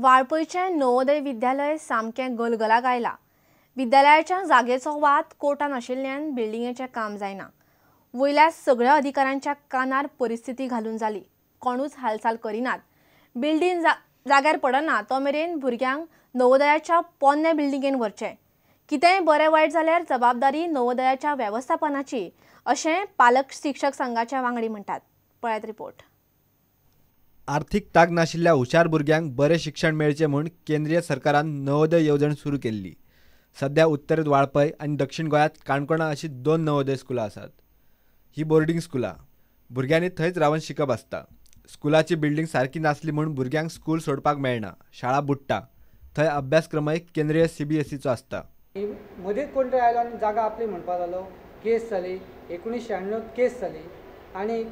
वाळपयचें नवोदय विद्यालय सामकें गलगलाक आयलां। विद्यालयाच्या जागेचो वाद कोर्टान आशिल्ल्यान बिल्डिंगेचें काम जायना। वयल्या सगळ्या अधिकाऱ्यांच्या कानार परिस्थिती घालून जाली। कोणूच हालचाल करिनात। बिल्डिंग जाग्यार पडना तो मेरेन भुरग्यांक नवोदयाच्या पोन्ने बिल्डिंगेन व्हरचें। कितेंय बरें वायट जाल्यार जबाबदारी नवोदयाच्या वेवस्थापनाची अशें पालक शिक्षक संघाच्या वांगडी म्हणटात। पळयात रिपोर्ट। आर्थीक तांक नाशिल्ल्या हुशार भुरग्यांक बरें शिक्षण मेळचें म्हूण केंद्रीय सरकारान नवोदय येवजण सुरू केल्ली। सध्या उत्तरेत वाळपय आनी दक्षिण गोंयांत काणकोणा अशी 2 नवोदय स्कुलां आसात। ही बोर्डिंग स्कुलां। भुरग्यांनी थंयच रावन शिकप आसता। स्कुलाची बिल्डिंग सारकी नासली म्हूण भुरग्यांक स्कूल सोडपाक मेळना, शाळा बुडटा। थंय अभ्यासक्रमय केंद्रीय CBSEचो आसता। मदींच कोण तरी आयलो आनी जागा आपली म्हणपाक लागलो। केस जाली 1996 केस जाली आनी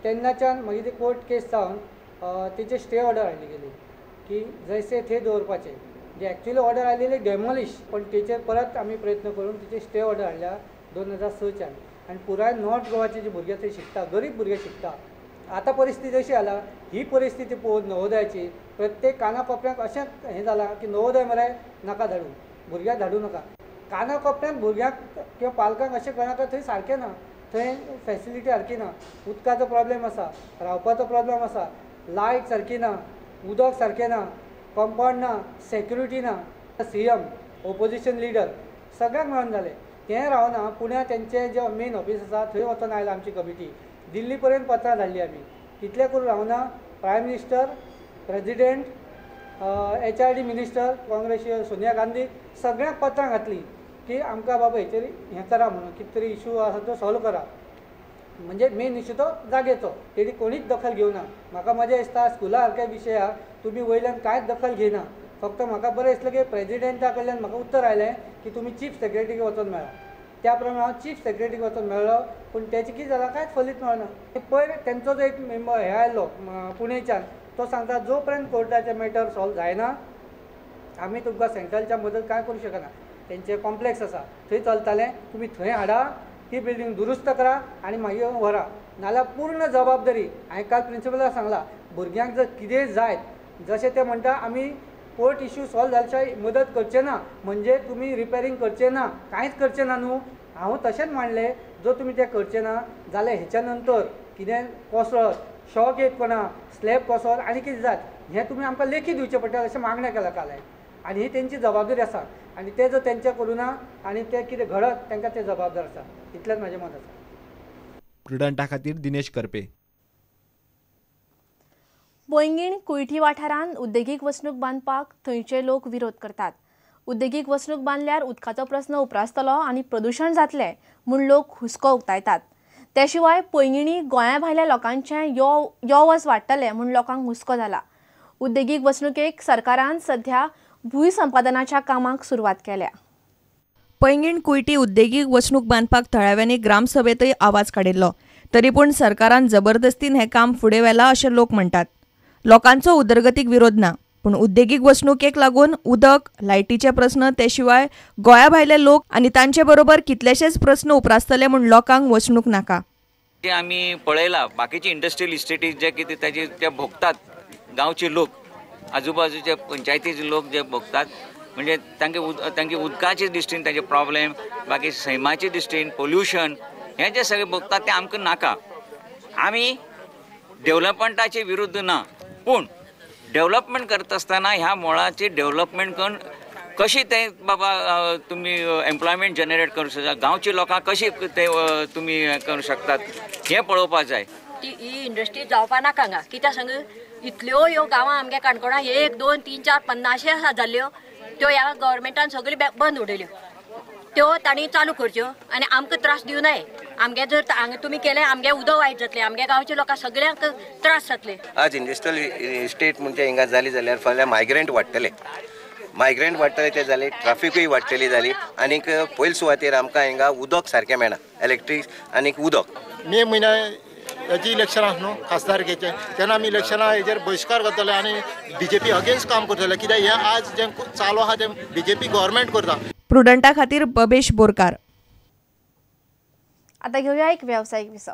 तेन्नाच्यान मागीर ती कोर्ट केस जावन तेचे स्टे ऑर्डर हाडली गेली की जैसे थंय दवरपाचें। जे एक्चुअली ऑर्डर आयलेली डेमोलिश, पण तेचेर परत आमी प्रयत्न करून तेचे स्टे ऑर्डर हाडल्या 2006च्यान। आनी पुराय नॉर्थ गोवाचे जे भुरगे थंय शिकता, गरीब भुरगे शिकता। आतां परिस्थिती अशी जाला, ही परिस्थिती पळोवन नवोदयाची प्रत्येक कानाकोपऱ्यांत अशें हें जालां की नवोदय मरे नाका धाडूं, भुरग्यांक धाडूं नाका। कानाकोपऱ्यांत भुरग्यांक किंवा पालकांक अशें कळनाका थंय सारकें ना, थंय फॅसिलिटी सारकी ना। उदकाचो प्रॉब्लेम आसा, रावपाचो प्रॉब्लेम आसा, लायट सारकी ना, उदक सारकें ना, कंपाउंड ना, सेक्युरिटी ना। CM ओपोजिशन लिडर सगळ्यांक मेळून जालें तें रावना। पुण्या तेंचे जे मेन ऑफिस आसा थंय वचून आयला आमची कमिटी। दिल्ली पर्यंत पत्रां धाडली आमी, तितलें करून रावना। Prime minister, president, HRD minister Congress Sonia Gandhi सगळ्यांक पत्रां घातली की आमकां बाबा हेचेर हें करा म्हणून, कितें तरी इशू आसा तो सॉल्व करा। म्हणजे मेन इशू तो जागेचो, तेणी कोणीच दखल घेवना। म्हाका मजा दिसता स्कुला सारक्या विशयाक तुमी वयल्यान कांयच दखल घेयना। फक्त म्हाका बरें दिसलें की प्रेजिडेंटा कडल्यान म्हाका उत्तर आयलें की तुमी चीफ सेक्रेटरीक वचून मेळा। त्या प्रमाणे हांव चीफ सेक्रेटरीक वचून मेळ्ळो, पूण तेचें कितें जालां कांयच फलीत मेळना। पयर तेंचो जो एक मेंबर हे आयलो पुणेच्यान, तो सांगता जो पर्यंत कोर्टाचे मॅटर सॉल्व जायना आमी तुमकां सेंट्रलच्या मदत कांय करूं शकना। तेंचे कॉम्प्लेक्स आसा थंय चलतलें, तुमी थंय हाडा, ती बिल्डिंग दुरुस्त करा आनी मागीर व्हरा। नाल्यार पूर्ण जबाबदारी हांवें काल प्रिंसिपलाक सांगलां, भुरग्यांक जर कितेंय जायत जशें ते म्हणटा आमी कोर्ट इशू सॉल्व जाल्या शिवाय मदत करचें ना, म्हणजे तुमी रिपेरींग करचें ना, कांयच करचें ना न्हू। हांव तशेंच मांडलें, जर तुमी तें करचें ना जाल्यार हेच्या नंतर कितें कोसळत, शॉक येत कोणा, स्लॅब कोसळत आनी कितें जात हें तुमी आमकां लेखी दिवचें पडटलें अशें मागणें केलां काल हांवें। आनी ही तेंची जबाबदारी आसा आनी ते जर तेंचे करुना आनी ते कितें घडत तेंकां ते जबाबदार आसा। इतलेंच म्हाजें मत आसा। प्रुडंटा खातीर दिनेश करपे। पैंगीण कुळठी वाठारांत उद्देगीक वसणूक बांदपाक थंयचे लोक विरोध करतात। उद्देगीक वसणूक बांदल्यार उदकाचो प्रस्न उप्रासतलो आनी प्रदूशण जातलें म्हूण लोक हुस्को उक्तायतात। ते शिवाय पैंगिणी गोंया भायल्या लोकांचें यो वच वाडटलें म्हूण लोकांक हुस्को जाला। उद्देगीक वसणुकेक सरकारान सध्या भूंय संपादनाच्या कामाक सुरवात केल्या। पैंगीण कुळटी उद्देगीक वसणूक बांदपाक थळाव्यांनी ग्रामसभेतय आवाज काडिल्लो, तरी पूण सरकारान जबरदस्तीन हें काम फुडें व्हेलां अशें लोक म्हणटात। लोकांचो उदरगतीक विरोध ना, पूण उद्देगीक वसणुकेक लागून उदक, लायटीचे प्रस्न ते शिवाय गोंया भायले लोक आनी तांचे बरोबर कितलेशेच प्रस्न उप्रासतले म्हूण लोकांक वसणूक नाका। जे आमी पळयला बाकीचे इंडस्ट्रियल इस्टेटीज जे कितें ताजे ते भोगतात गांवचे लोक, आजूबाजूचे पंचायतीचे लोक जे भोगतात, म्हणजे तांचे उदकाचे दिश्टीन ताजे प्रॉब्लेम, बाकी सैमाचे दिश्टीन पोल्युशन हे जे सगळे भोगतात ते आमकां नाका। आमी डेव्हलपमेंटाचे विरुद्ध ना, पूण डेव्हलपमेंट करता आसतना ह्या मोळाचे डेव्हलपमेंट करून कशी ते बाबा तुमी एम्प्लॉयमेंट जनरेट करूं शकता, गांवच्या लोकांक कशी ते तुमी करूं शकतात हें पळोवपाक जाय। ही इंडस्ट्री जावपा नाका हांगा, कित्याक सांग इतल्यो ह्यो गांवां आमगे काणकोणा 1, 2, 3, 4, 50 आसा जाल्ल्यो, त्यो ह्या गव्हर्मेंटान सगळी बंद उडयल्यो। त्यो तांणी चालू करच्यो आनी आमकां त्रास दिवं न्हय। आमगे जर तुमी केलें आमगे उदक वायट जातलें, आमगे गांवच्या लोकांक सगळ्यांक त्रास जातले। आज इंडस्ट्रियल इस्टेट म्हणजे हिंगा जाली जाल्यार फाल्यां मायग्रंट वाडटले ते जाले, ट्राफिकूय वाडटली जाली आनीक पयले सुवातेर आमकां हिंगा उदक सारकें मेळना, इलेक्ट्रीक आनीक उदक। मे म्हयन्या हेची इलेक्शन आसा न्हू खासदारकेचें, तेन्ना आमी इलेक्शना हेजेर बहिष्कार करतले आनी BJP अगेन्स्ट काम करतले, कित्याक हें आज जें चालू आहा तें BJP गव्हर्मेंट करता। प्रुडंटा खातीर बबेश बोरकार। आता घेऊया एक व्यावसायिक विसव।